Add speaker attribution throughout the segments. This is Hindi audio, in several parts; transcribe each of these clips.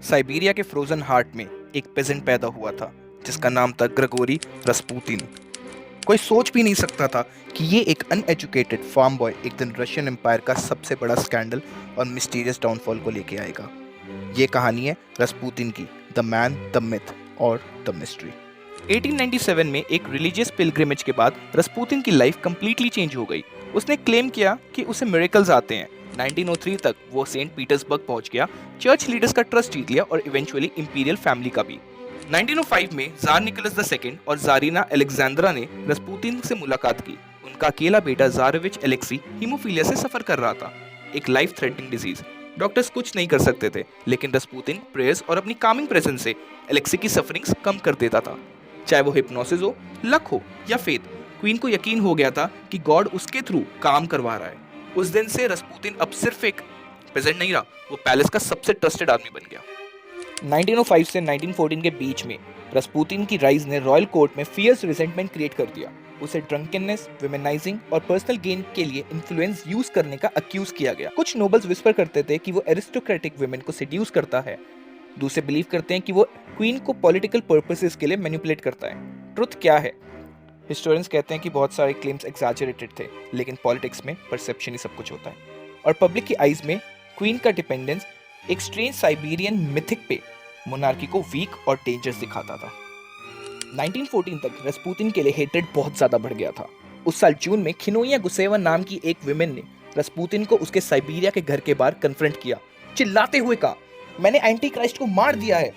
Speaker 1: साइबेरिया के फ्रोजन हार्ट में एक पेजेंट पैदा हुआ था जिसका नाम था ग्रेगोरी रस्पुतिन। कोई सोच भी नहीं सकता था कि ये एक अनएजुकेटेड फार्म बॉय एक दिन रशियन एम्पायर का सबसे बड़ा स्कैंडल और मिस्टीरियस डाउनफॉल को लेके आएगा। ये कहानी है रस्पुतिन की, द मैन, द मिथ और द मिस्ट्री। 1897 में एक रिलीजियस पिलग्रिमेज के बाद रस्पुतिन की लाइफ कंप्लीटली चेंज हो गई। उसने क्लेम किया कि उसे मिरेकल्स आते हैं। 1903 तक वो सेंट पीटर्सबर्ग पहुंच गया, चर्च लीडर्स का ट्रस्ट जीत लिया और इवेंचुअली इंपीरियल फैमिली का भी। 1905 में जार निकोलस II और जारीना अलेक्जेंड्रा ने रस्पुतिन से मुलाकात की। उनका अकेला बेटा जारेविच एलेक्सी हीमोफीलिया से सफर कर रहा था, एक लाइफ थ्रेटनिंग डिजीज। डॉक्टर्स कुछ नहीं कर सकते थे, लेकिन रस्पुतिन प्रेयर्स और अपनी कामिंग प्रेजेंस से एलेक्सी की सफरिंग्स कम कर देता था। चाहे वो हिप्नोसिस हो, लक हो या फेथ, क्वीन को यकीन हो गया था कि गॉड उसके थ्रू काम करवा रहा है। उस दिन से रस्पुतिन अब सिर्फ एक पेजेंट नहीं रहा, वो पैलेस का सबसे ट्रस्टेड आदमी बन गया। 1905 से 1914 के बीच में रस्पुतिन की राइज ने रॉयल कोर्ट में फियर्स रिजेंटमेंट क्रिएट कर दिया। उसे ड्रंकनेस, विमेनाइजिंग और पर्सनल गेन के लिए इन्फ्लुएंस यूज करने का अक्यूज किया गया। कुछ नोबल्स विस्पर करते थे कि वो एरिस्टोक्रेटिक वुमेन को सेड्यूस करता है, दूसरे बिलीव करते हैं कि वो क्वीन को पॉलिटिकल पर्पसेस के लिए मैनिपुलेट करता है। ट्रुथ क्या है? हिस्टोरियंस कहते हैं कि बहुत सारे क्लेम्स एग्जैजरेटेड थे, लेकिन पॉलिटिक्स में परसेप्शन ही सब कुछ होता है। और पब्लिक की आइज में क्वीन का डिपेंडेंस एक स्ट्रेंज साइबेरियन मिथिक पे मोनार्की को वीक और डेंजरस दिखाता था। 1914 तक रस्पुतिन के लिए हेट्रेड बहुत ज्यादा बढ़ गया था। उस साल जून में खिनोया गुसेवा नाम की एक वुमेन ने रस्पुतिन को उसके साइबेरिया के घर के बाहर कन्फ्रंट किया, चिल्लाते हुए कहा, मैंने एंटी क्राइस्ट को मार दिया है।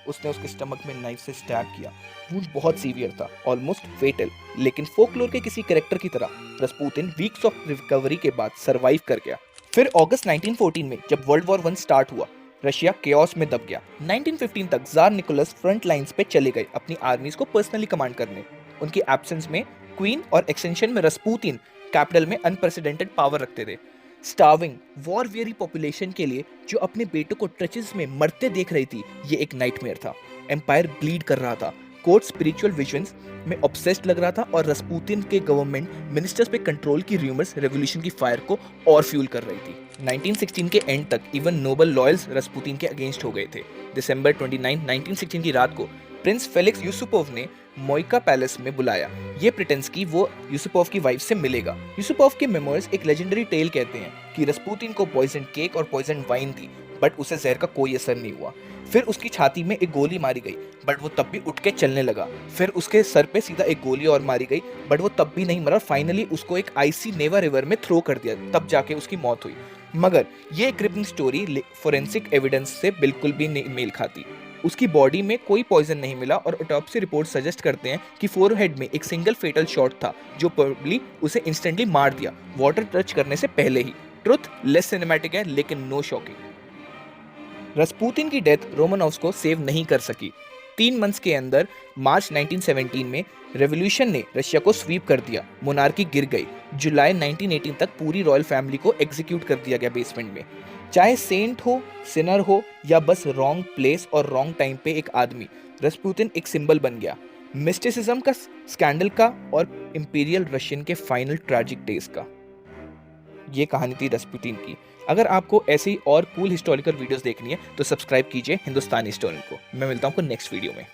Speaker 1: उसने उसके स्टमक में नाइफ से स्टैब किया। वुंड बहुत सीवियर था, ऑलमोस्ट फेटल, लेकिन फोकलोर के किसी कैरेक्टर की तरह रस्पुतिन वीक्स ऑफ रिकवरी के बाद सरवाइव कर गया। फिर अगस्त 1914 में जब वर्ल्ड वॉर 1 स्टार्ट हुआ, रशिया केओस में दब गया। 1915 तक जार निकोलस फ्रंट लाइंस पे चले गए अपनी आर्मीज को पर्सनली कमांड करने। उनकी एब्सेंस में क्वीन और एक्सटेंशन में रस्पुतिन कैपिटल में अनप्रेसिडेंटेड पावर रखते थे। स्टार्विंग, वॉर वेरी पॉपुलेशन के लिए जो अपने बेटों को ट्रेचेस में मरते देख रही थी, ये एक नाइटमेयर था। एम्पायर ब्लीड कर रहा था, कोर्ट स्पिरिचुअल विजन्स में ऑब्सेस्ड लग रहा था और रस्पुतिन के गवर्नमेंट मिनिस्टर्स पे कंट्रोल की रूमर्स रेवोल्यूशन की फायर को और फ्यूल कर रही थी। 1916 के एंड तक इवन नोबल लॉयल्स रस्पुतिन के अगेंस्ट हो गए थे। दिसंबर 29, 1916 की रात को प्रिंस फेलिक्स यूसुपोव ने मोइका पैलेस में बुलाया। ये प्रिटेंस की वो यूसुपोव की वाइफ से मिलेगा। यूसुपोव के मेमोइर्स एक लेजेंडरी टेल कहते हैं कि रस्पुतिन को पॉइजन केक और पॉइजन वाइन दी, बट उसे जहर का कोई असर नहीं हुआ। फिर उसकी छाती में एक गोली मारी गई, बट वो तब भी उठ के चलने लगा। फिर उसके सर पे सीधा एक गोली और मारी गई, बट वो तब भी नहीं मरा। फाइनली उसको एक आइसी नेवा रिवर में थ्रो कर दिया, तब जाके उसकी मौत हुई। मगर ये क्रिपिंग स्टोरी फोरेंसिक एविडेंस से बिल्कुल भी नहीं मेल खाती। उसकी बॉडी में कोई पॉइजन नहीं मिला और ऑटोप्सी रिपोर्ट सजेस्ट करते हैं कि फोरहेड में एक सिंगल फेटल शॉट था जो प्रोबेबली उसे इंस्टेंटली मार दिया, वाटर टच करने से पहले ही। ट्रुथ लेस सिनेमैटिक है, लेकिन नो शॉकिंग। रस्पुतिन की डेथ रोमानोव्स को सेव नहीं कर सकी। 3 मंथ्स के अंदर मार्च 1917 में रेवोल्यूशन ने रशिया को स्वीप कर दिया, मोनार्की गिर गई। जुलाई 1918 तक पूरी रॉयल फैमिली को एग्जीक्यूट कर दिया गया बेसमेंट में। चाहे सेंट हो, सिनर हो या बस रॉन्ग प्लेस और रॉन्ग टाइम पे एक आदमी, रस्पुतिन एक सिंबल बन गया मिस्टिसिज्म का, स्कैंडल का और इंपीरियल रशियन के फाइनल ट्रैजिक डेज का। ये कहानी थी रस्पुतिन की। अगर आपको ऐसी और कूल हिस्टोरिकल वीडियोस देखनी है तो सब्सक्राइब कीजिए हिंदुस्तानी हिस्टोरियन को। मैं मिलता हूँ आपको नेक्स्ट वीडियो में।